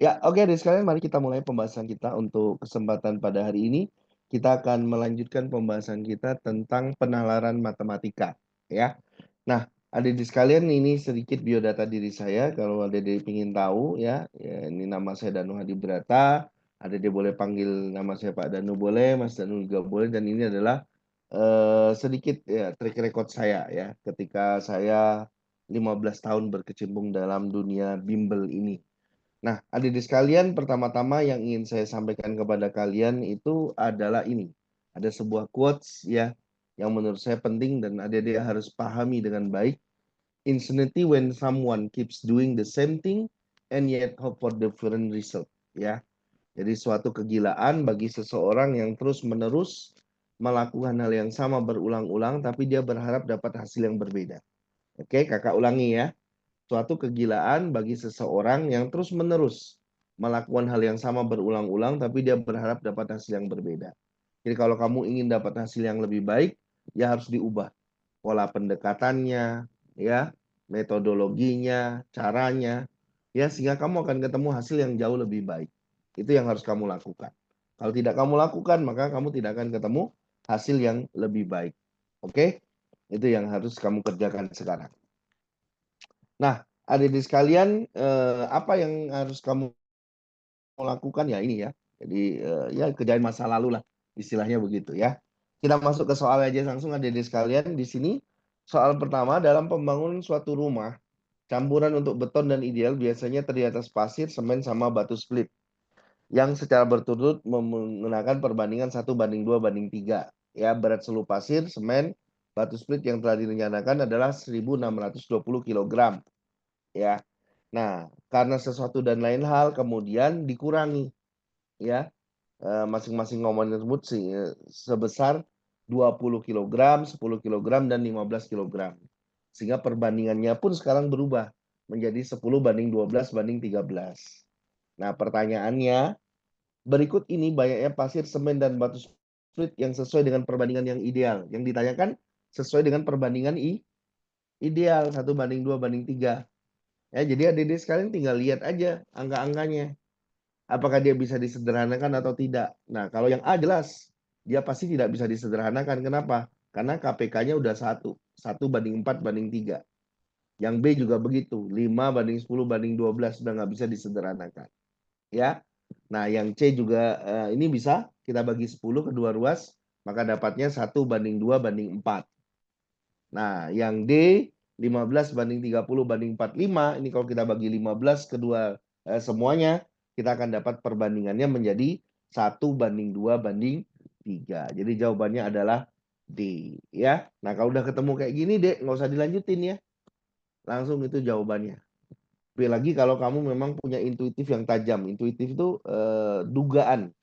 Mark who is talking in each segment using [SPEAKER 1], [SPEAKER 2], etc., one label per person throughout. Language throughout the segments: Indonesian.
[SPEAKER 1] Ya, oke deh sekalian mari kita mulai pembahasan kita untuk kesempatan pada hari ini. Kita akan melanjutkan pembahasan kita tentang penalaran matematika, ya. Nah, adik-adik sekalian ini sedikit biodata diri saya kalau adik-adik ingin tahu ya. Ya, ini nama saya Danu Hadi Brata. Adik-adik boleh panggil nama saya Pak Danu boleh, Mas Danu juga boleh dan ini adalah sedikit ya track record saya ya ketika saya 15 tahun berkecimpung dalam dunia bimbel ini. Nah, adik-adik sekalian, pertama-tama yang ingin saya sampaikan kepada kalian itu adalah ini. Ada sebuah quotes ya, yang menurut saya penting dan adik-adik harus pahami dengan baik. Insanity when someone keeps doing the same thing and yet hope for different result. Ya, jadi suatu kegilaan bagi seseorang yang terus-menerus melakukan hal yang sama berulang-ulang, tapi dia berharap dapat hasil yang berbeda. Oke, kakak ulangi ya. Suatu kegilaan bagi seseorang yang terus-menerus melakukan hal yang sama berulang-ulang, tapi dia berharap dapat hasil yang berbeda. Jadi kalau kamu ingin dapat hasil yang lebih baik, ya harus diubah pola pendekatannya, ya, metodologinya, caranya, ya sehingga kamu akan ketemu hasil yang jauh lebih baik. Itu yang harus kamu lakukan. Kalau tidak kamu lakukan, maka kamu tidak akan ketemu hasil yang lebih baik. Oke? Itu yang harus kamu kerjakan sekarang. Nah, adik-adik sekalian, apa yang harus kamu lakukan ya ini ya. Jadi ya kerjain masa lalu lah, istilahnya begitu ya. Kita masuk ke soal aja langsung adik-adik sekalian. Di sini soal pertama dalam pembangunan suatu rumah, campuran untuk beton dan ideal biasanya terdiri atas pasir, semen, sama batu split yang secara berturut menggunakan perbandingan 1:2:3. Ya, berat seluruh pasir, semen, batu split yang telah direncanakan adalah 1.620 kg. Ya. Nah, karena sesuatu dan lain hal kemudian dikurangi ya masing-masing komponen tersebut sebesar 20 kilogram, 10 kilogram dan 15 kilogram. Sehingga perbandingannya pun sekarang berubah menjadi 10:12:13. Nah, pertanyaannya, berikut ini banyaknya pasir, semen dan batu split yang sesuai dengan perbandingan yang ideal. Yang ditanyakan sesuai dengan perbandingan ideal 1:2:3. Ya, jadi adik-adik sekalian tinggal lihat aja angka-angkanya. Apakah dia bisa disederhanakan atau tidak. Nah, kalau yang A jelas, dia pasti tidak bisa disederhanakan. Kenapa? Karena KPK-nya udah 1. 1:4:3. Yang B juga begitu. 5:10:12 sudah nggak bisa disederhanakan. Ya. Nah, yang C juga ini bisa kita bagi 10 kedua ruas, maka dapatnya 1:2:4. Nah, yang D 15:30:45 ini kalau kita bagi 15 kedua semuanya, kita akan dapat perbandingannya menjadi 1:2:3. Jadi jawabannya adalah D ya. Nah, kalau udah ketemu kayak gini, Dek, nggak usah dilanjutin ya. Langsung itu jawabannya. Tapi lagi kalau kamu memang punya intuitif yang tajam. Intuitif itu dugaan,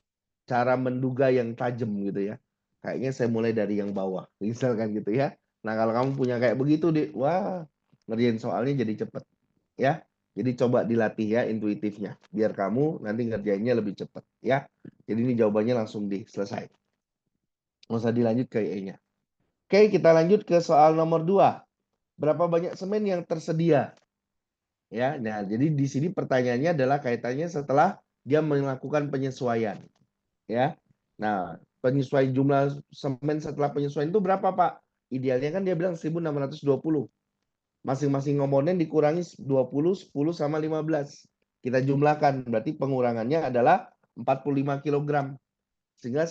[SPEAKER 1] cara menduga yang tajam gitu ya. Kayaknya saya mulai dari yang bawah, misalkan gitu ya. Nah, kalau kamu punya kayak begitu, Dik, wah, ngerjain soalnya jadi cepet ya. Jadi coba dilatih ya intuitifnya, biar kamu nanti ngerjainnya lebih cepet ya. Jadi ini jawabannya langsung di selesai. Nggak usah dilanjut ke E-nya. Oke, kita lanjut ke soal nomor 2. Berapa banyak semen yang tersedia? Ya, nah jadi di sini pertanyaannya adalah kaitannya setelah dia melakukan penyesuaian. Ya. Nah, penyesuaian jumlah semen setelah penyesuaian itu berapa, Pak? Idealnya kan dia bilang 1.620. Masing-masing komponen dikurangi 20, 10 sama 15. Kita jumlahkan, berarti pengurangannya adalah 45 kilogram. Sehingga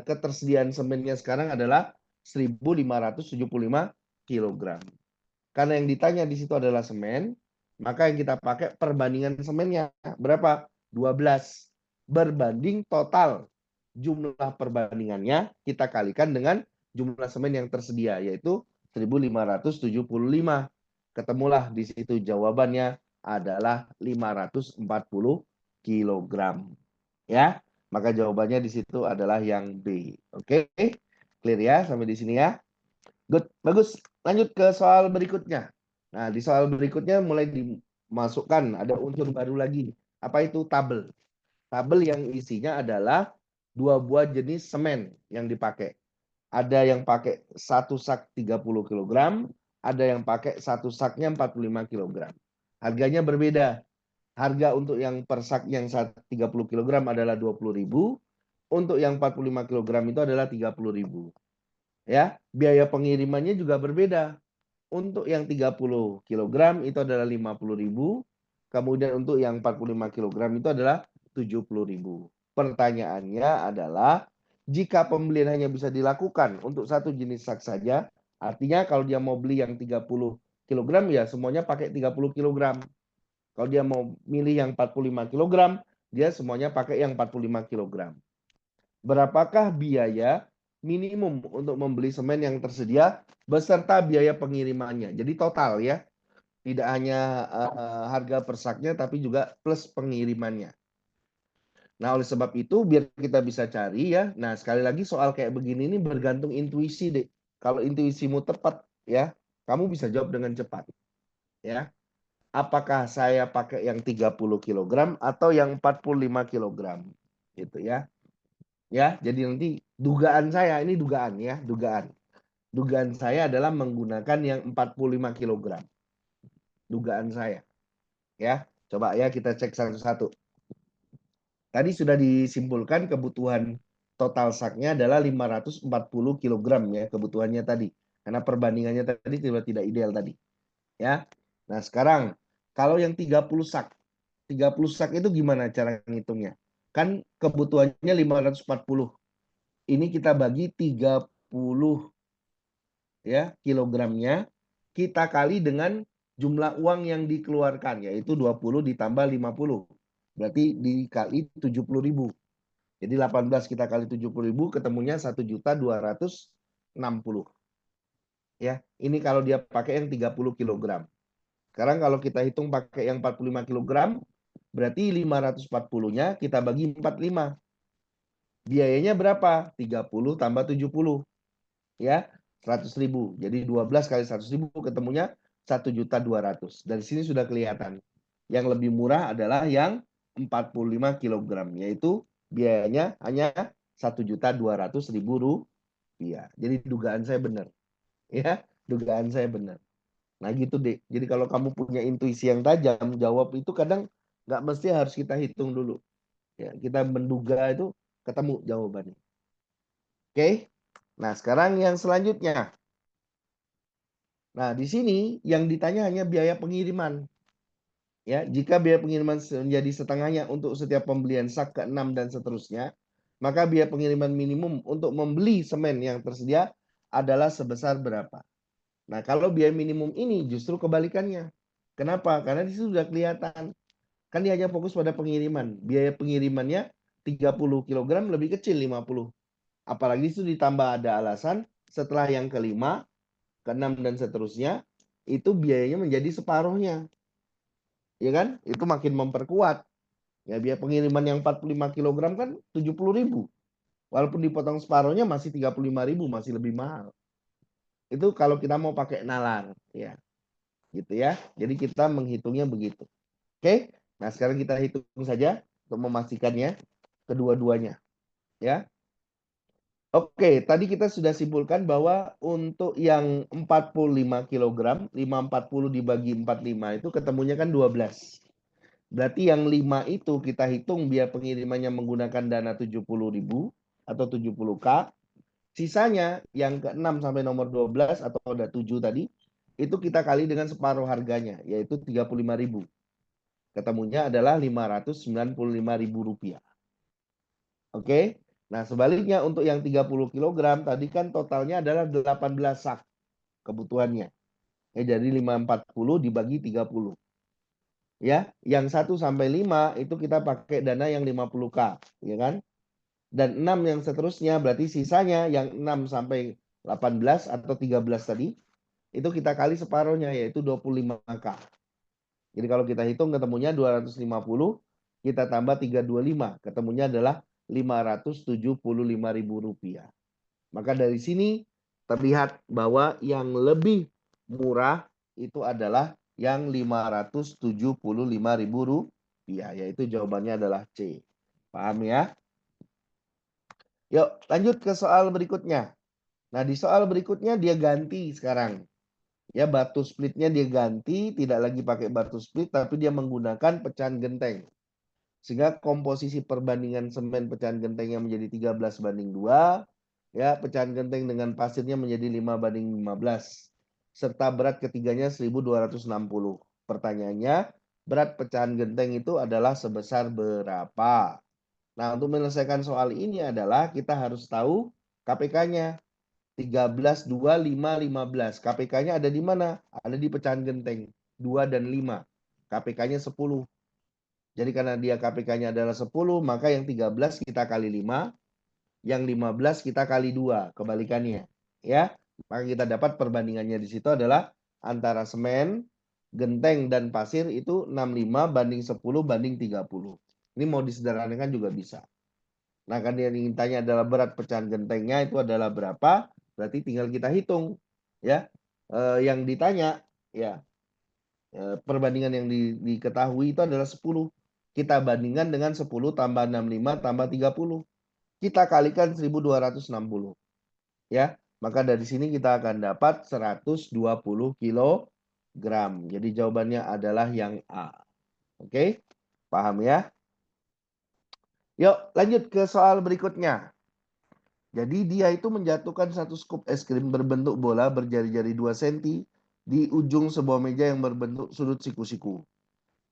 [SPEAKER 1] ketersediaan semennya sekarang adalah 1.575 kilogram. Karena yang ditanya di situ adalah semen, maka yang kita pakai perbandingan semennya berapa? 12 berbanding total jumlah perbandingannya kita kalikan dengan jumlah semen yang tersedia yaitu 1.575. Ketemulah di situ jawabannya adalah 540 kilogram. Ya, maka jawabannya di situ adalah yang B. Oke, clear ya sampai di sini ya. Good, bagus. Lanjut ke soal berikutnya. Nah, di soal berikutnya mulai dimasukkan ada unsur baru lagi. Apa itu tabel? Tabel yang isinya adalah 2 buah jenis semen yang dipakai. Ada yang pakai 1 sak 30 kilogram, ada yang pakai 1 saknya 45 kilogram. Harganya berbeda. Harga untuk yang per sak yang 30 kg adalah 20.000. Untuk yang 45 kg itu adalah 30.000. Ya, biaya pengirimannya juga berbeda. Untuk yang 30 kg itu adalah 50.000. Kemudian untuk yang 45 kg itu adalah 70.000. Pertanyaannya adalah, jika pembelian hanya bisa dilakukan untuk satu jenis sak saja, artinya kalau dia mau beli yang 30 kg ya semuanya pakai 30 kg. Kalau dia mau milih yang 45 kg, dia semuanya pakai yang 45 kg. Berapakah biaya minimum untuk membeli semen yang tersedia beserta biaya pengirimannya? Jadi total ya, tidak hanya harga per saknya tapi juga plus pengirimannya. Nah, oleh sebab itu biar kita bisa cari ya. Nah, sekali lagi soal kayak begini ini bergantung intuisi deh. Kalau intuisimu tepat ya, kamu bisa jawab dengan cepat ya. Apakah saya pakai yang 30 kg atau yang 45 kg? Gitu ya. Ya, jadi nanti dugaan saya, ini dugaan ya, dugaan. Dugaan saya adalah menggunakan yang 45 kg. Dugaan saya. Ya, coba ya kita cek satu-satu. Tadi sudah disimpulkan kebutuhan total saknya adalah 540 kg ya, kebutuhannya tadi. Karena perbandingannya tadi tidak ideal tadi. Ya. Nah, sekarang kalau yang 30 sak 30 sak itu gimana cara ngitungnya? Kan kebutuhannya 540. Ini kita bagi 30 ya kilogramnya, kita kali dengan jumlah uang yang dikeluarkan, yaitu 20 ditambah 50. Berarti dikali 70.000. Jadi 18 kita kali 70.000 ketemunya 1.260. Ya, ini kalau dia pakai yang 30 kg. Sekarang kalau kita hitung pakai yang 45 kg, berarti 540-nya kita bagi 45. Biayanya berapa? 30 tambah 70. Ya, 100.000. Jadi 12 kali 100.000 ketemunya 1.200.000. Dari sini sudah kelihatan. Yang lebih murah adalah yang 45 kg, yaitu biayanya hanya 1.200.000 rupiah. Jadi dugaan saya benar. Ya, dugaan saya benar. Nah gitu deh. Jadi kalau kamu punya intuisi yang tajam, jawab itu kadang nggak mesti harus kita hitung dulu. Ya, kita menduga itu ketemu jawabannya. Oke. Nah, sekarang yang selanjutnya. Nah, di sini yang ditanya hanya biaya pengiriman. Ya, jika biaya pengiriman menjadi setengahnya untuk setiap pembelian sak ke-6 dan seterusnya, maka biaya pengiriman minimum untuk membeli semen yang tersedia adalah sebesar berapa? Nah, kalau biaya minimum ini justru kebalikannya. Kenapa? Karena di situ sudah kelihatan. Kan dia hanya fokus pada pengiriman. Biaya pengirimannya 30 kg lebih kecil 50. Apalagi itu ditambah ada alasan setelah yang kelima, keenam dan seterusnya, itu biayanya menjadi separuhnya. Ya kan? Itu makin memperkuat. Ya, biaya pengiriman yang 45 kg kan 70.000. Walaupun dipotong separuhnya masih 35.000, masih lebih mahal. Itu kalau kita mau pakai nalar, ya. Gitu ya. Jadi kita menghitungnya begitu. Oke? Nah, sekarang kita hitung saja untuk memastikannya kedua-duanya, ya. Oke, tadi kita sudah simpulkan bahwa untuk yang 45 kg, 540 dibagi 45 itu ketemunya kan 12. Berarti yang 5 itu kita hitung biaya pengirimannya menggunakan dana 70.000 atau 70K. Sisanya yang ke-6 sampai nomor 12 atau ada 7 tadi, itu kita kali dengan separuh harganya, yaitu 35.000. Ketemunya adalah 595.000 rupiah. Oke. Nah, sebaliknya untuk yang 30 kg tadi kan totalnya adalah 18 sak kebutuhannya. Ya, jadi 540 dibagi 30. Ya, yang 1 sampai 5 itu kita pakai dana yang 50K, ya kan? Dan 6 yang seterusnya berarti sisanya yang 6 sampai 18 atau 13 tadi itu kita kali separuhnya yaitu 25K. Jadi kalau kita hitung ketemunya 250, kita tambah 325, ketemunya adalah 575.000 rupiah. Maka dari sini terlihat bahwa yang lebih murah itu adalah yang 575.000 rupiah, yaitu jawabannya adalah C. Paham ya? Yuk lanjut ke soal berikutnya. Nah, di soal berikutnya dia ganti sekarang. Ya, batu splitnya dia ganti, tidak lagi pakai batu split, tapi dia menggunakan pecahan genteng. Sehingga komposisi perbandingan semen pecahan gentengnya menjadi 13:2, ya, pecahan genteng dengan pasirnya menjadi 5:15. Serta berat ketiganya 1260. Pertanyaannya, berat pecahan genteng itu adalah sebesar berapa? Nah, untuk menyelesaikan soal ini adalah kita harus tahu KPK-nya. 13, 2, 5, 15. KPK-nya ada di mana? Ada di pecahan genteng. 2 dan 5. KPK-nya 10. Jadi karena dia KPK-nya adalah 10, maka yang 13 kita kali 5, yang 15 kita kali 2, kebalikannya. Ya. Maka kita dapat perbandingannya di situ adalah antara semen, genteng, dan pasir itu 65 banding 10 banding 30. Ini mau disederhanakan juga bisa. Nah, kan yang ingin tanya adalah berat pecahan gentengnya itu adalah berapa? Berarti tinggal kita hitung, ya. Yang ditanya, ya, perbandingan yang diketahui itu adalah 10. Kita bandingkan dengan 10 tambah 65 tambah 30. Kita kalikan 1260, ya. Maka dari sini kita akan dapat 120 kilogram. Jadi jawabannya adalah yang A. Oke? Paham ya? Yuk, lanjut ke soal berikutnya. Jadi dia itu menjatuhkan satu scoop es krim berbentuk bola berjari-jari 2 cm di ujung sebuah meja yang berbentuk sudut siku-siku.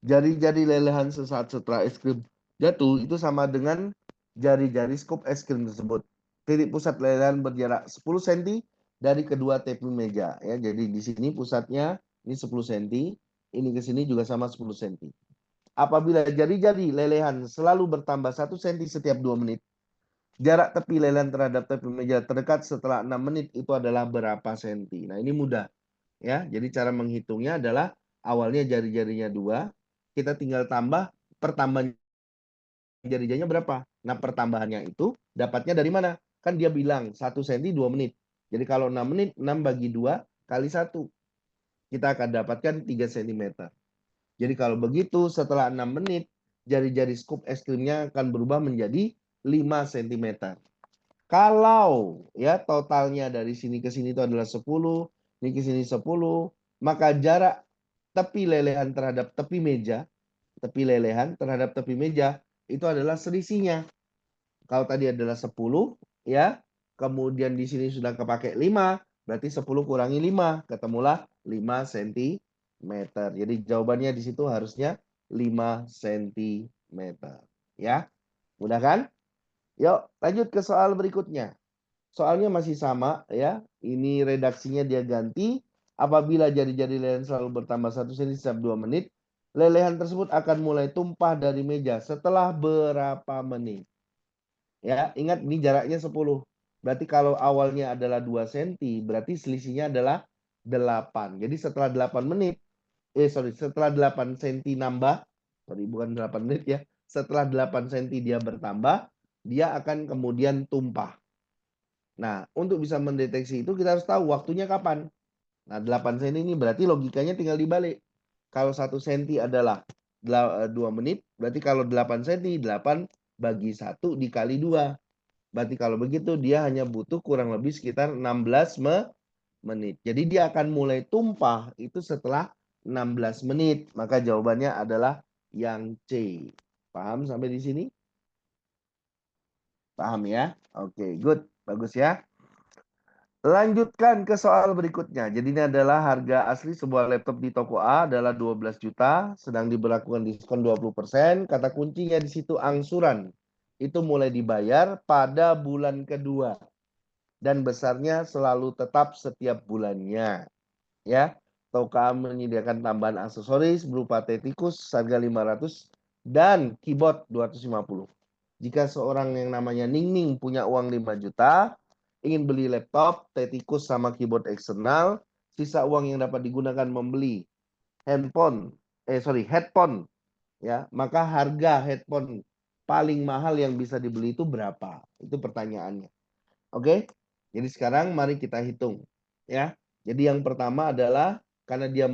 [SPEAKER 1] Jari-jari lelehan sesaat setelah es krim jatuh itu sama dengan jari-jari scoop es krim tersebut. Titik pusat lelehan berjarak 10 cm dari kedua tepi meja. Ya, jadi di sini pusatnya ini 10 cm, ini ke sini juga sama 10 cm. Apabila jari-jari lelehan selalu bertambah 1 cm setiap 2 menit, jarak tepi lelehan terhadap tepi meja terdekat setelah 6 menit itu adalah berapa senti. Nah, ini mudah. Ya, jadi cara menghitungnya adalah awalnya jari-jarinya 2, kita tinggal tambah pertambahan jari-jarinya berapa. Nah, pertambahannya itu dapatnya dari mana? Kan dia bilang 1 cm 2 menit. Jadi kalau 6 menit, 6 bagi 2 kali 1. Kita akan dapatkan 3 cm. Jadi kalau begitu setelah 6 menit, jari-jari scoop es krimnya akan berubah menjadi 5 cm. Kalau ya totalnya dari sini ke sini itu adalah 10, ini ke sini 10, maka jarak tepi lelehan terhadap tepi meja, tepi lelehan terhadap tepi meja itu adalah selisihnya. Kalau tadi adalah 10, ya, kemudian di sini sudah kepakai 5, berarti 10 kurangi 5, ketemulah 5 cm. Jadi jawabannya di situ harusnya 5 cm. Ya, mudah kan? Yuk, lanjut ke soal berikutnya. Soalnya masih sama ya. Ini redaksinya dia ganti. Apabila jari-jari lelehan selalu bertambah 1 cm setiap 2 menit, lelehan tersebut akan mulai tumpah dari meja setelah berapa menit? Ya, ingat ini jaraknya 10. Berarti kalau awalnya adalah 2 cm, berarti selisihnya adalah 8. Jadi setelah 8 menit, setelah 8 cm nambah, bukan 8 menit ya. Setelah 8 cm dia bertambah, dia akan kemudian tumpah. Nah, untuk bisa mendeteksi itu kita harus tahu waktunya kapan. Nah, 8 cm ini berarti logikanya tinggal dibalik. Kalau 1 cm adalah 2 menit, berarti kalau 8 cm, 8 bagi 1 dikali 2. Berarti kalau begitu dia hanya butuh kurang lebih sekitar 16 menit. Jadi dia akan mulai tumpah itu setelah 16 menit. Maka jawabannya adalah yang C. Paham sampai di sini? Paham ya? Oke, good. Bagus ya. Lanjutkan ke soal berikutnya. Jadi ini adalah harga asli sebuah laptop di toko A adalah 12 juta, sedang diberlakukan diskon 20%. Kata kuncinya di situ angsuran. Itu mulai dibayar pada bulan kedua dan besarnya selalu tetap setiap bulannya. Ya. Toko A menyediakan tambahan aksesoris berupa tetikus harga 500 dan keyboard 250. Jika seorang yang namanya Ningning punya uang 5 juta, ingin beli laptop, tetikus sama keyboard eksternal, sisa uang yang dapat digunakan membeli headphone, ya, maka harga headphone paling mahal yang bisa dibeli itu berapa? Itu pertanyaannya. Oke? Jadi sekarang mari kita hitung, ya. Jadi yang pertama adalah karena dia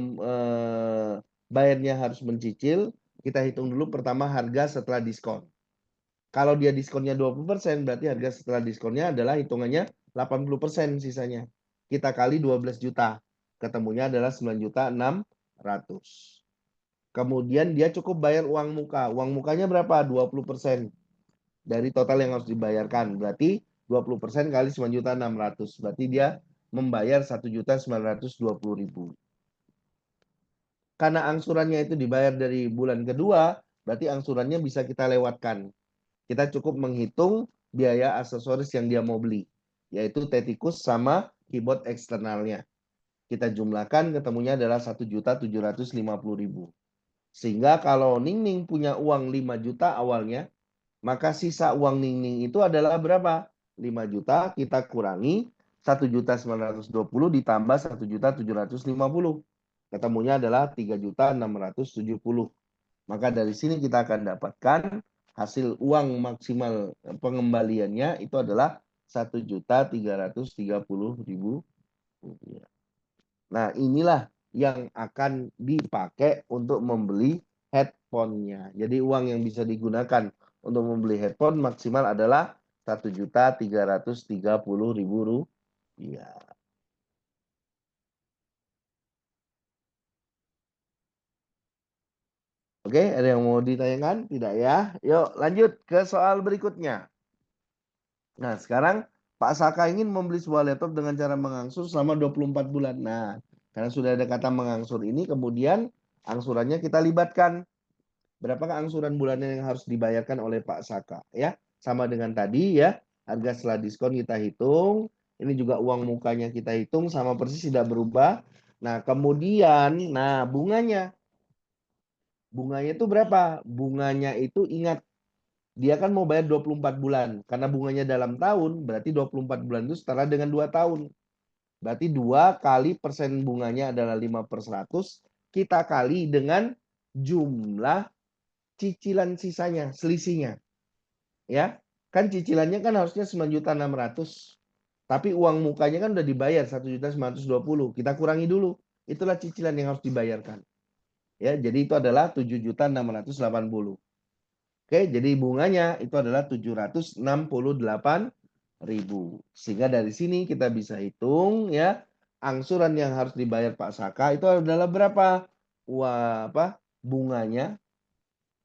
[SPEAKER 1] bayarnya harus mencicil, kita hitung dulu pertama harga setelah diskon. Kalau dia diskonnya 20%, berarti harga setelah diskonnya adalah hitungannya 80% sisanya. Kita kali 12 juta. Ketemunya adalah 9.600.000. Kemudian dia cukup bayar uang muka. Uang mukanya berapa? 20% dari total yang harus dibayarkan. Berarti 20% kali 9.600.000. Berarti dia membayar 1.920.000. Karena angsurannya itu dibayar dari bulan kedua, berarti angsurannya bisa kita lewatkan. Kita cukup menghitung biaya aksesoris yang dia mau beli, yaitu tetikus sama keyboard eksternalnya. Kita jumlahkan, ketemunya adalah 1.750.000. Sehingga kalau Ningning punya uang 5 juta awalnya, maka sisa uang Ningning itu adalah berapa? 5 juta kita kurangi 1.920 ditambah 1.750. Ketemunya adalah 3.670. Maka dari sini kita akan dapatkan hasil uang maksimal pengembaliannya itu adalah 1.330.000 rupiah. Nah, inilah yang akan dipakai untuk membeli headphone-nya. Jadi uang yang bisa digunakan untuk membeli headphone maksimal adalah 1.330.000 rupiah. Oke, ada yang mau ditanyakan? Tidak ya? Yuk lanjut ke soal berikutnya. Nah, sekarang Pak Saka ingin membeli sebuah laptop dengan cara mengangsur selama 24 bulan. Nah, karena sudah ada kata mengangsur ini, kemudian angsurannya kita libatkan. Berapakah angsuran bulanan yang harus dibayarkan oleh Pak Saka? Ya, sama dengan tadi ya. Harga setelah diskon kita hitung. Ini juga uang mukanya kita hitung sama persis tidak berubah. Nah, kemudian bunganya. Bunganya itu berapa? Bunganya itu ingat dia kan mau bayar 24 bulan. Karena bunganya dalam tahun, berarti 24 bulan itu setara dengan 2 tahun. Berarti 2 kali persen bunganya adalah 5/100. Kita kali dengan jumlah cicilan sisanya, selisihnya. Ya, kan cicilannya kan harusnya 9.600.000. Tapi uang mukanya kan udah dibayar 1.920.000. Kita kurangi dulu. Itulah cicilan yang harus dibayarkan. Ya, jadi itu adalah 7.680.000. Oke, jadi bunganya itu adalah 768.000. Sehingga dari sini kita bisa hitung ya, angsuran yang harus dibayar Pak Saka itu adalah berapa? Wah, bunganya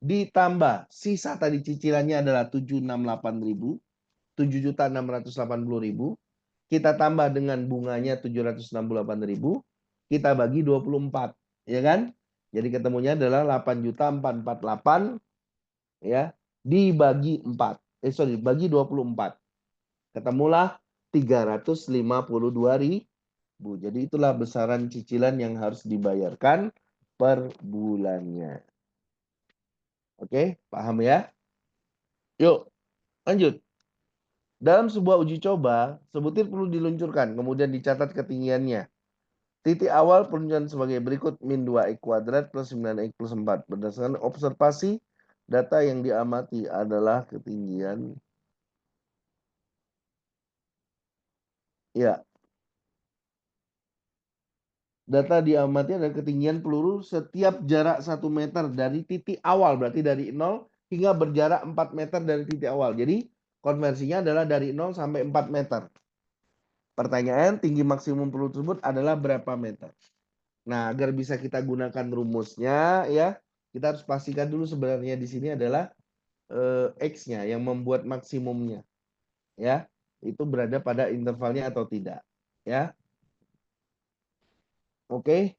[SPEAKER 1] ditambah sisa tadi cicilannya adalah 768.000, 7.680.000. Kita tambah dengan bunganya 768.000, kita bagi 24, ya kan? Jadi ketemunya adalah 8.448 ya, dibagi 4. Bagi 24. Ketemulah 352.000. Jadi itulah besaran cicilan yang harus dibayarkan per bulannya. Oke, paham ya? Yuk, lanjut. Dalam sebuah uji coba, sebutir perlu diluncurkan, kemudian dicatat ketinggiannya. Titik awal penunjukan sebagai berikut: min 2x kuadrat plus 9x plus 4. Berdasarkan observasi, data yang diamati adalah ketinggian. Ya, data diamati adalah ketinggian peluru setiap jarak 1 meter dari titik awal. Berarti dari 0 hingga berjarak 4 meter dari titik awal. Jadi konversinya adalah dari 0 sampai 4 meter. Pertanyaan, tinggi maksimum peluru tersebut adalah berapa meter? Nah, agar bisa kita gunakan rumusnya ya, kita harus pastikan dulu sebenarnya di sini adalah X-nya yang membuat maksimumnya. Ya, itu berada pada intervalnya atau tidak. Ya, oke.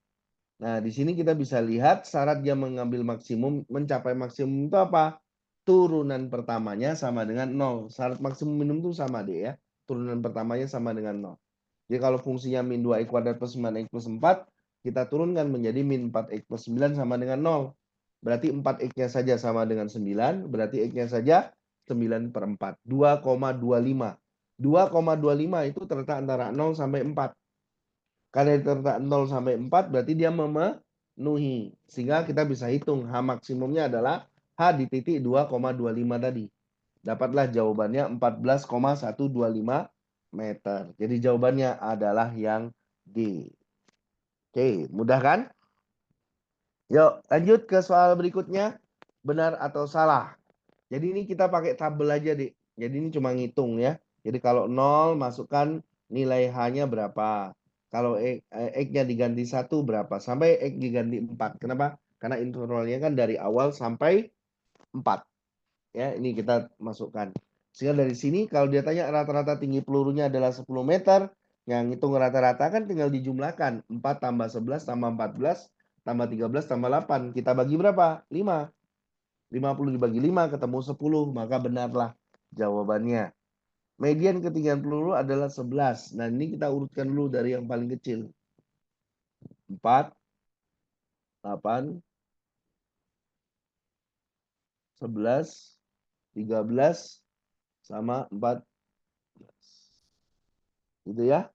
[SPEAKER 1] Nah, di sini kita bisa lihat syarat dia mengambil maksimum, mencapai maksimum itu apa? Turunan pertamanya sama dengan 0. Syarat maksimum minimum itu sama deh ya. Turunan pertamanya sama dengan 0. Jadi kalau fungsinya min 2x kuadrat plus 9x plus 4, kita turunkan menjadi min 4x plus 9 sama dengan 0. Berarti 4x-nya saja sama dengan 9, berarti x-nya saja 9/4. 2,25. 2,25 itu terletak antara 0 sampai 4. Karena terletak 0 sampai 4 berarti dia memenuhi. Sehingga kita bisa hitung H maksimumnya adalah H di titik 2,25 tadi. Dapatlah jawabannya 14,125 meter. Jadi jawabannya adalah yang D. Oke, mudah kan? Yuk, lanjut ke soal berikutnya. Benar atau salah? Jadi ini kita pakai tabel aja, Dik. Jadi ini cuma ngitung ya. Jadi kalau 0 masukkan nilai H-nya berapa. Kalau X-nya diganti 1 berapa? Sampai X diganti 4. Kenapa? Karena intervalnya kan dari awal sampai 4. Ya, ini kita masukkan. Sehingga dari sini kalau dia tanya rata-rata tinggi pelurunya adalah 10 meter, yang hitung rata-rata kan tinggal dijumlahkan. 4 tambah 11 tambah 14 tambah 13 tambah 8. Kita bagi berapa? 5. 50 dibagi 5 ketemu 10. Maka benarlah jawabannya. Median ketinggian peluru adalah 11. Nah, ini kita urutkan dulu dari yang paling kecil. 4, 8, 11, 13, sama 4. Gitu ya.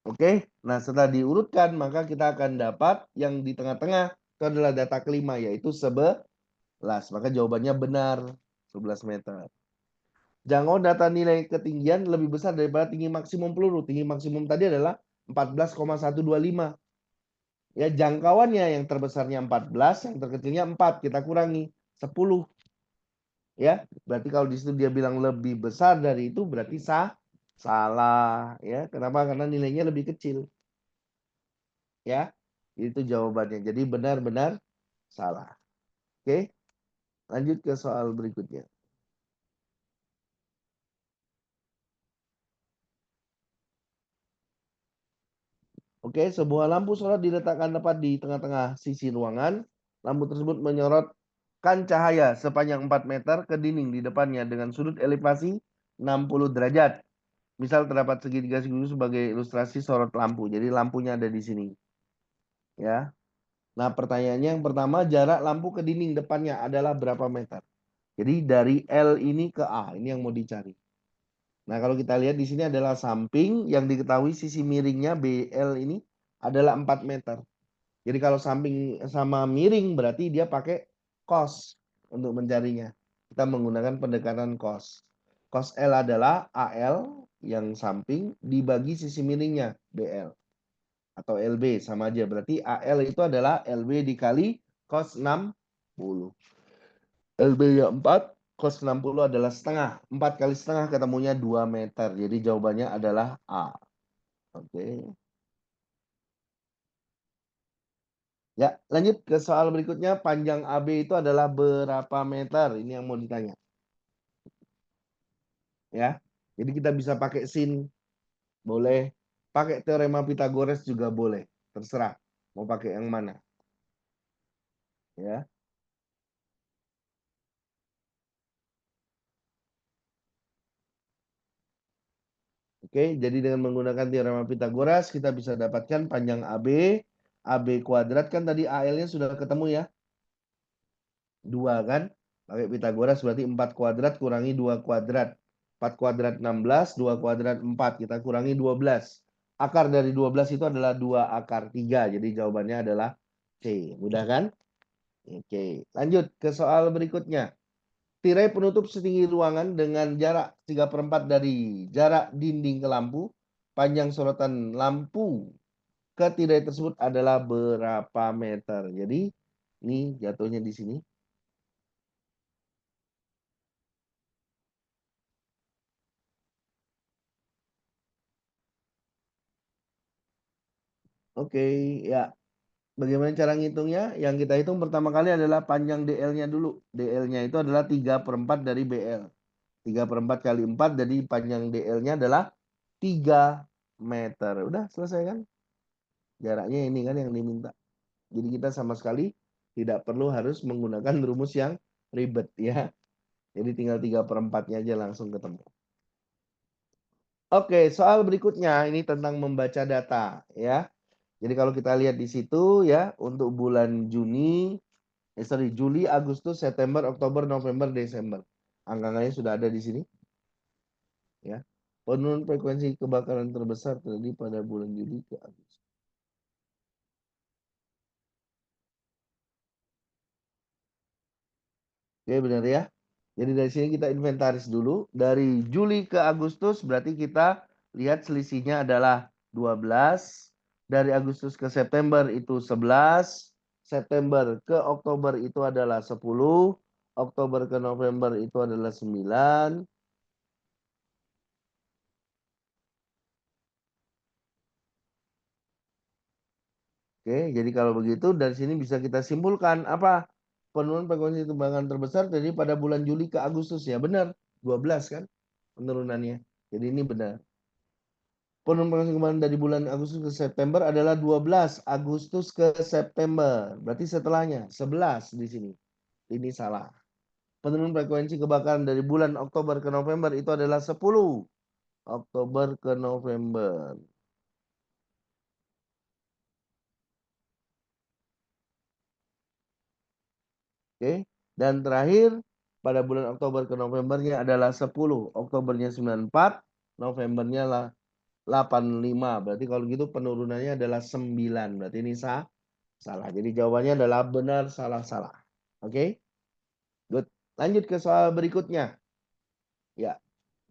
[SPEAKER 1] Oke, nah setelah diurutkan maka kita akan dapat yang di tengah-tengah itu adalah data kelima yaitu 11. Maka jawabannya benar 11 meter. Jangkau data nilai ketinggian lebih besar daripada tinggi maksimum peluru. Tinggi maksimum tadi adalah 14,125. Ya, jangkauannya yang terbesarnya 14, yang terkecilnya 4, kita kurangi 10. Ya, berarti kalau di situ dia bilang lebih besar dari itu berarti salah ya. Kenapa? Karena nilainya lebih kecil. Ya, itu jawabannya. Jadi benar-benar salah. Oke, lanjut ke soal berikutnya. Oke, sebuah lampu sorot diletakkan tepat di tengah-tengah sisi ruangan. Lampu tersebut menyorotkan cahaya sepanjang 4 meter ke dinding di depannya dengan sudut elevasi 60 derajat. Misal terdapat segitiga segi sebagai ilustrasi sorot lampu. Jadi lampunya ada di sini. Ya. Nah, pertanyaannya yang pertama, jarak lampu ke dinding depannya adalah berapa meter? Jadi dari L ini ke A, ini yang mau dicari. Nah, kalau kita lihat di sini adalah samping yang diketahui sisi miringnya BL ini adalah 4 meter. Jadi kalau samping sama miring berarti dia pakai cos untuk mencarinya. Kita menggunakan pendekatan cos. Cos L adalah AL yang samping dibagi sisi miringnya BL atau LB sama aja. Berarti AL itu adalah LB dikali cos 60. LB-nya 4, cos 60 adalah setengah. 4 kali setengah ketemunya 2 meter. Jadi jawabannya adalah A. Oke. Ya, lanjut ke soal berikutnya. Panjang AB itu adalah berapa meter? Ini yang mau ditanya. Ya. Jadi kita bisa pakai sin, boleh. Pakai teorema Pythagoras juga boleh. Terserah. Mau pakai yang mana. Ya. Oke, jadi dengan menggunakan teorema Pythagoras kita bisa dapatkan panjang AB. AB kuadrat kan tadi AL-nya sudah ketemu ya. 2 kan. Pakai Pythagoras berarti 4 kuadrat kurangi 2 kuadrat. 4 kuadrat 16, 2 kuadrat 4. Kita kurangi 12. Akar dari 12 itu adalah 2 akar 3. Jadi jawabannya adalah C. Mudah kan? Oke. Lanjut ke soal berikutnya. Tirai penutup setinggi ruangan dengan jarak 3/4 dari jarak dinding ke lampu. Panjang sorotan lampu ke tirai tersebut adalah berapa meter? Jadi ini jatuhnya di sini. Oke, ya. Bagaimana cara ngitungnya? Yang kita hitung pertama kali adalah panjang DL-nya dulu. DL-nya itu adalah 3/4 dari BL. 3/4 kali 4, jadi panjang DL-nya adalah 3 meter. Udah selesai kan? Jaraknya ini kan yang diminta. Jadi kita sama sekali tidak perlu harus menggunakan rumus yang ribet ya. Jadi tinggal 3/4-nya aja langsung ketemu. Oke, soal berikutnya ini tentang membaca data ya. Jadi kalau kita lihat di situ ya, untuk bulan Juli, Agustus, September, Oktober, November, Desember. Angka-angkanya sudah ada di sini ya. Penurunan frekuensi kebakaran terbesar terjadi pada bulan Juli ke Agustus. Oke, benar ya. Jadi dari sini kita inventaris dulu. Dari Juli ke Agustus berarti kita lihat selisihnya adalah 12. Dari Agustus ke September itu 11. September ke Oktober itu adalah 10. Oktober ke November itu adalah 9. Oke, jadi kalau begitu dari sini bisa kita simpulkan apa? Penurunan frekuensi kebakaran terbesar terjadi pada bulan Juli ke Agustus ya, benar. 12 kan penurunannya. Jadi ini benar. Penurunan frekuensi kebakaran dari bulan Agustus ke September adalah 12 Agustus ke September. Berarti setelahnya 11 di sini. Ini salah. Penurunan frekuensi kebakaran dari bulan Oktober ke November itu adalah 10 Oktober ke November. Oke. Dan terakhir pada bulan Oktober ke Novembernya adalah 10. Oktobernya 94, Novembernya lah 85. Berarti kalau gitu penurunannya adalah 9. Berarti ini salah. Jadi jawabannya adalah benar, salah, salah. Oke. Good. Lanjut ke soal berikutnya. Ya.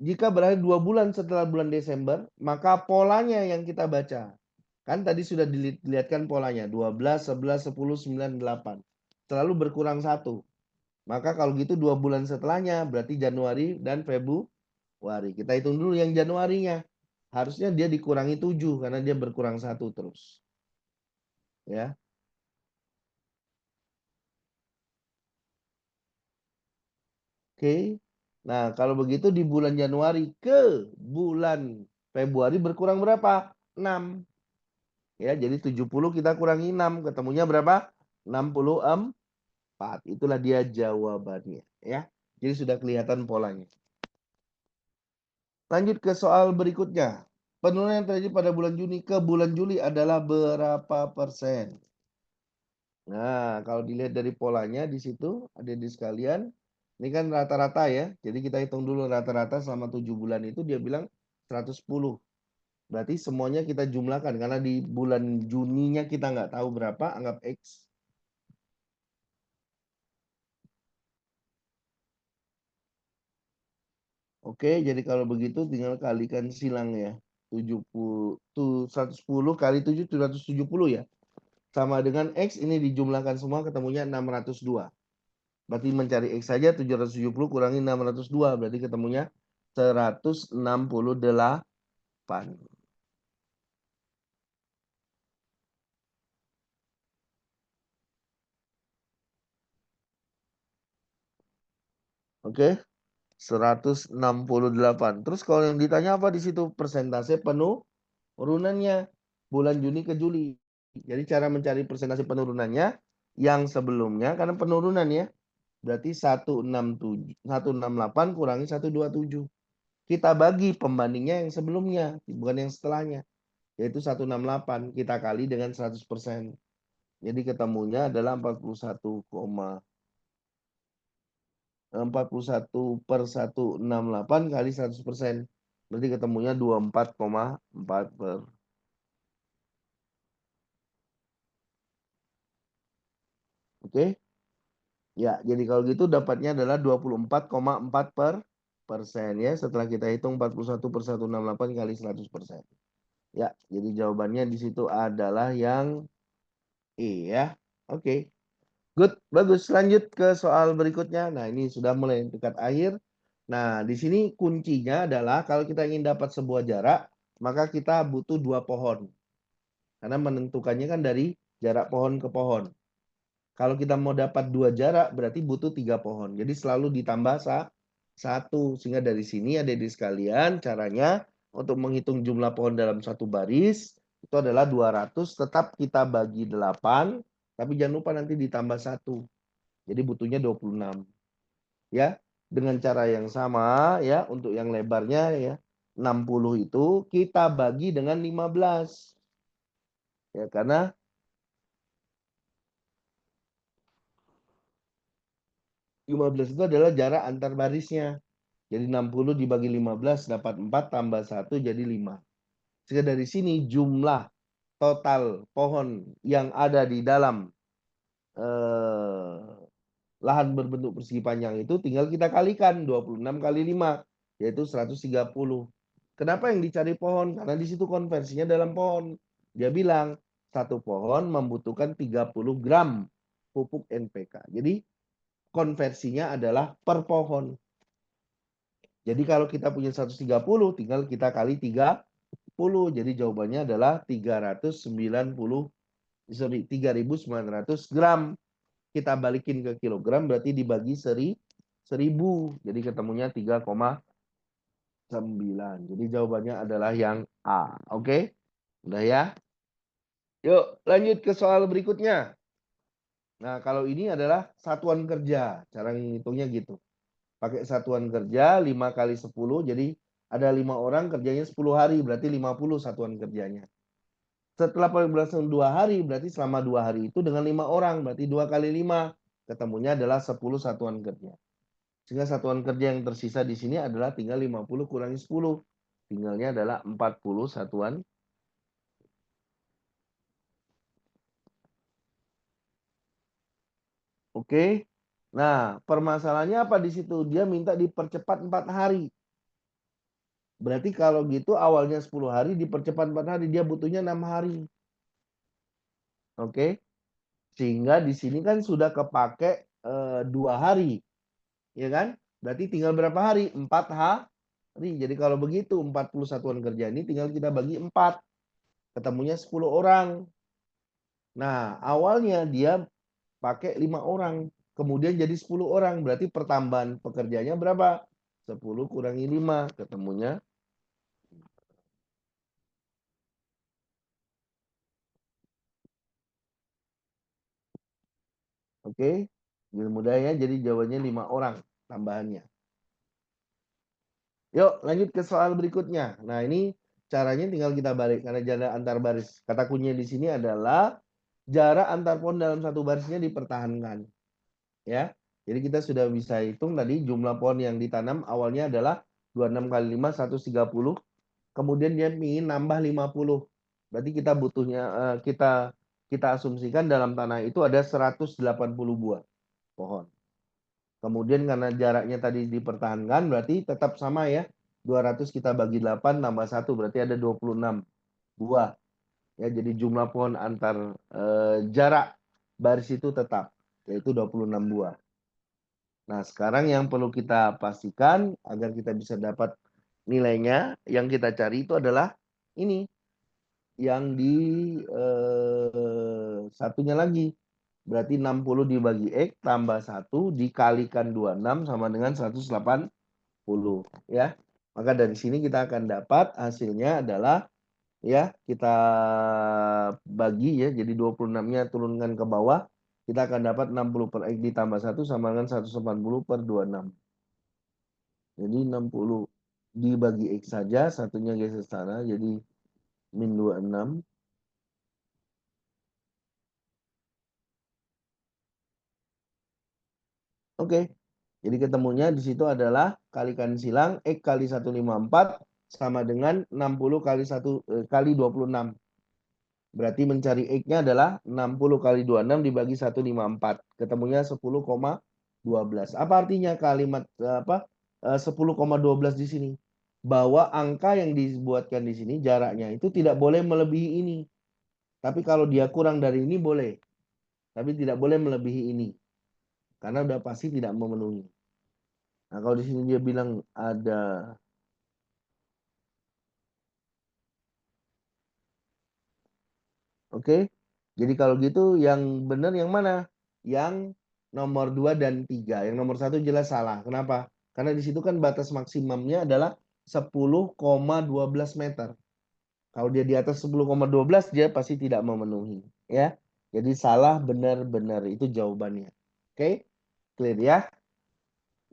[SPEAKER 1] Jika berakhir 2 bulan setelah bulan Desember, maka polanya yang kita baca. Kan tadi sudah dilihatkan polanya. 12, 11, 10, 9, 8. Selalu berkurang 1. Maka kalau gitu 2 bulan setelahnya berarti Januari dan Februari. Kita hitung dulu yang Januarinya. Harusnya dia dikurangi 7 karena dia berkurang 1 terus. Ya. Oke. Nah, kalau begitu di bulan Januari ke bulan Februari berkurang berapa? 6. Ya, jadi 70 kita kurangi 6, ketemunya berapa? 64. Itulah dia jawabannya, ya. Jadi sudah kelihatan polanya. Lanjut ke soal berikutnya. Penurunan yang terjadi pada bulan Juni ke bulan Juli adalah berapa persen? Nah, kalau dilihat dari polanya di situ, adik-adik sekalian, ini kan rata-rata ya. Jadi kita hitung dulu rata-rata selama 7 bulan itu dia bilang 110. Berarti semuanya kita jumlahkan karena di bulan Juninya kita nggak tahu berapa, anggap X. Oke, jadi kalau begitu tinggal kalikan silang ya. 110 kali 7, 770 ya. Sama dengan X ini dijumlahkan semua ketemunya 602. Berarti mencari X saja 770 kurangi 602. Berarti ketemunya 168. Oke, 168. Terus kalau yang ditanya apa di situ? Persentase penurunannya bulan Juni ke Juli. Jadi cara mencari persentase penurunannya yang sebelumnya karena penurunan ya. Berarti 168 kurangi 127. Kita bagi pembandingnya yang sebelumnya, bukan yang setelahnya. Yaitu 168 kita kali dengan 100%. Jadi ketemunya adalah 41,1/168 kali 100%. Berarti ketemunya 24,4 . Oke. Ya, jadi kalau gitu dapatnya adalah 24,4% ya. Setelah kita hitung 41/168 kali 100%. Ya, jadi jawabannya di situ adalah yang E ya. Oke. Good, bagus. Lanjut ke soal berikutnya. Nah, ini sudah mulai dekat akhir. Nah, di sini kuncinya adalah kalau kita ingin dapat sebuah jarak, maka kita butuh 2 pohon. Karena menentukannya kan dari jarak pohon ke pohon. Kalau kita mau dapat 2 jarak, berarti butuh 3 pohon. Jadi selalu ditambah 1. Sehingga dari sini adik-adik sekalian, caranya untuk menghitung jumlah pohon dalam satu baris, itu adalah 200, tetap kita bagi 8, tapi jangan lupa nanti ditambah 1. Jadi butuhnya 26. Ya, dengan cara yang sama ya, untuk yang lebarnya ya, 60 itu kita bagi dengan 15. Ya, karena 15 itu adalah jarak antar barisnya. Jadi 60 dibagi 15 dapat 4 tambah 1 jadi 5. Sehingga dari sini jumlah total pohon yang ada di dalam eh, lahan berbentuk persegi panjang itu tinggal kita kalikan 26 kali 5 yaitu 130. Kenapa yang dicari pohon? Karena di situ konversinya dalam pohon. Dia bilang satu pohon membutuhkan 30 gram pupuk NPK. Jadi konversinya adalah per pohon. Jadi kalau kita punya 130 tinggal kita kali 30. Jadi jawabannya adalah 390 sorry, 3.900 gram. Kita balikin ke kilogram berarti dibagi 1000. Jadi ketemunya 3,9. Jadi jawabannya adalah yang A. Oke? Udah ya? Yuk, lanjut ke soal berikutnya. Nah, kalau ini adalah satuan kerja. Cara ngitungnya gitu. Pakai satuan kerja 5 kali 10. Jadi ada 5 orang kerjanya 10 hari. Berarti 50 satuan kerjanya. Setelah pembebasan 2 hari, berarti selama 2 hari itu dengan 5 orang. Berarti 2 kali 5. Ketemunya adalah 10 satuan kerja. Sehingga satuan kerja yang tersisa di sini adalah tinggal 50 kurangi 10. Tinggalnya adalah 40 satuan. Oke. Nah, permasalahannya apa di situ? Dia minta dipercepat 4 hari. Berarti kalau gitu awalnya 10 hari dipercepat 4 hari. Dia butuhnya 6 hari. Oke. Sehingga di sini kan sudah kepake 2 hari. Ya kan? Berarti tinggal berapa hari? 4 hari. Jadi kalau begitu 40 satuan kerja ini tinggal kita bagi 4. Ketemunya 10 orang. Nah, awalnya dia pakai 5 orang. Kemudian jadi 10 orang. Berarti pertambahan pekerjanya berapa? 10 kurangi 5. Ketemunya. Oke. Biar mudah ya. Jadi jawabannya 5 orang tambahannya. Yuk lanjut ke soal berikutnya. Nah ini caranya tinggal kita balik. Karena jarak antar baris. Kata kuncinya di sini adalah jarak antar pohon dalam satu barisnya dipertahankan. Ya. Jadi kita sudah bisa hitung tadi jumlah pohon yang ditanam awalnya adalah 26 kali 5, 130. Kemudian dia ingin nambah 50. Berarti kita butuhnya kita asumsikan dalam tanah itu ada 180 buah pohon. Kemudian karena jaraknya tadi dipertahankan berarti tetap sama ya. 200 kita bagi 8 tambah 1 berarti ada 26 buah. Ya, jadi jumlah pohon antar jarak baris itu tetap yaitu 26 buah. Nah, sekarang yang perlu kita pastikan agar kita bisa dapat nilainya yang kita cari itu adalah ini yang di satunya lagi. Berarti 60 dibagi X tambah 1 dikalikan 26 sama dengan 180 ya. Maka dari sini kita akan dapat hasilnya adalah ya kita bagi ya jadi 26-nya turunkan ke bawah kita akan dapat 60 per X ditambah 1 sama dengan 180 per 26. Jadi 60 dibagi X saja satunya geser sana jadi min 26. Oke. Jadi ketemunya di situ adalah kalikan silang X kali 154 sama dengan 60 kali 1 kali 26. Berarti mencari X-nya adalah 60 kali 26 dibagi 154. Ketemunya 10,12. Apa artinya kalimat 10,12 di sini? Bahwa angka yang dibuatkan di sini jaraknya itu tidak boleh melebihi ini. Tapi kalau dia kurang dari ini boleh. Tapi tidak boleh melebihi ini. Karena udah pasti tidak memenuhi. Nah, kalau di sini dia bilang ada oke. Jadi kalau gitu yang benar yang mana? Yang nomor 2 dan 3. Yang nomor 1 jelas salah. Kenapa? Karena di situ kan batas maksimumnya adalah 10,12 meter. Kalau dia di atas 10,12 dia pasti tidak memenuhi, ya. Jadi salah benar-benar itu jawabannya. Oke? Clear ya?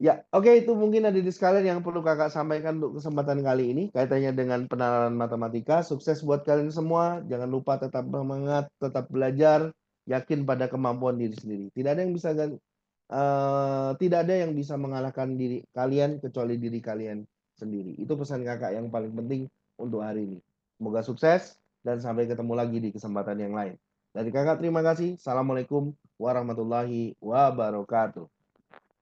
[SPEAKER 1] Ya, oke itu mungkin ada di sekalian yang perlu kakak sampaikan untuk kesempatan kali ini kaitannya dengan penalaran matematika. Sukses buat kalian semua. Jangan lupa tetap semangat, tetap belajar, yakin pada kemampuan diri sendiri. Tidak ada yang bisa mengalahkan diri kalian kecuali diri kalian sendiri. Itu pesan kakak yang paling penting untuk hari ini. Semoga sukses dan sampai ketemu lagi di kesempatan yang lain. Dari kakak terima kasih. Assalamualaikum warahmatullahi wabarakatuh.